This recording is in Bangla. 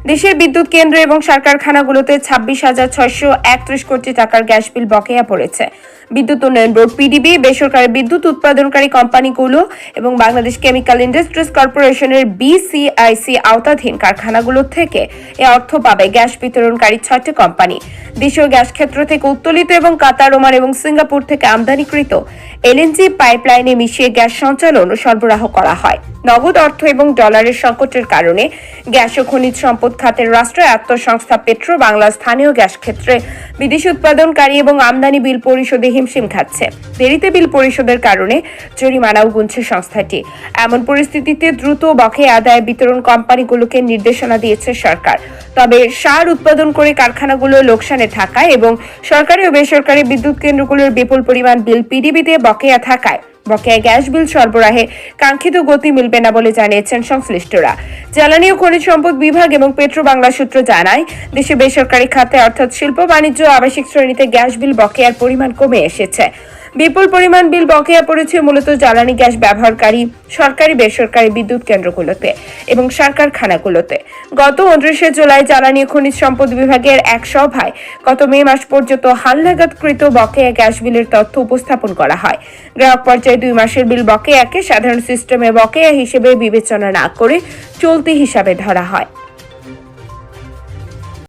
দেশের বিদ্যুৎ কেন্দ্র এবং সার কারখানাগুলোতে 26,631 কোটি টাকার গ্যাস বিল বকেয়া পড়েছে। বিদ্যুৎ উন্নয়ন বোর্ড পিডিবি, বেসরকারি বিদ্যুৎ উৎপাদনকারী কোম্পানিগুলো এবং বাংলাদেশ কেমিক্যাল ইন্ডাস্ট্রিজ কর্পোরেশনের বিসিআইসি আওতাধীন কারখানাগুলো থেকে এ অর্থ পাবে গ্যাস বিতরণকারী 6টি কোম্পানি। দেশীয় গ্যাস ক্ষেত্র থেকে উত্তোলিত এবং কাতার, ওমান এবং সিঙ্গাপুর থেকে আমদানিকৃত এলএনজি পাইপলাইনে মিশিয়ে গ্যাস সঞ্চালন ও সরবরাহ করা হয়। নগদ অর্থ এবং ডলারের সংকটের কারণে গ্যাস ও খনিজ সম্পদ খাতের রাষ্ট্রায়ত্ত সংস্থা পেট্রো বাংলা স্থানীয় গ্যাস ক্ষেত্রে বিদেশি উৎপাদনকারী এবং আমদানি বিল পরিশোধে হিমশিম খাচ্ছে। দেরিতে বিল পরিশোধের কারণে জরিমানাও গুনছে সংস্থাটি। এমন পরিস্থিতিতে দ্রুত বকেয়া আদায় বিতরণ কোম্পানিগুলোকে নির্দেশনা দিয়েছে সরকার। তবে সার উৎপাদন করে কারখানাগুলো লোকসানে থাকায় এবং সরকারি ও বেসরকারি বিদ্যুৎ কেন্দ্রগুলোর বিপুল পরিমাণ বিল পিডিবিতে বকেয়া থাকায় বকেয়া গ্যাস বিল সরবরাহে কাঙ্ক্ষিত গতি মিলবে না বলে জানিয়েছেন সংশ্লিষ্টরা। জ্বালানি ও খনিজ সম্পদ বিভাগ এবং পেট্রো বাংলা সূত্র জানায়, দেশে বেসরকারি খাতে অর্থাৎ শিল্প, বাণিজ্য, আবাসিক শ্রেণীতে গ্যাস বিল বকেয়ার পরিমাণ কমে এসেছে। বিপুল পরিমাণ বিল বকেয়া পড়েছে মূলত জ্বালানি গ্যাস ব্যবহারকারী সরকারি বেসরকারি বিদ্যুৎ কেন্দ্রগুলোতে এবং সার কারখানাগুলোতে। গত 29 জুলাই জ্বালানি ও খনিজ সম্পদ বিভাগের এক সভায় গত মে মাস পর্যন্ত হালনাগাদকৃত বকেয়া গ্যাস বিলের তথ্য উপস্থাপন করা হয়। গ্রাহক পর্যায়ে 2 মাসের বিল বকেয়াকে সাধারণ সিস্টেমে বকেয়া হিসেবে বিবেচনা না করে চলতি হিসাবে ধরা হয়।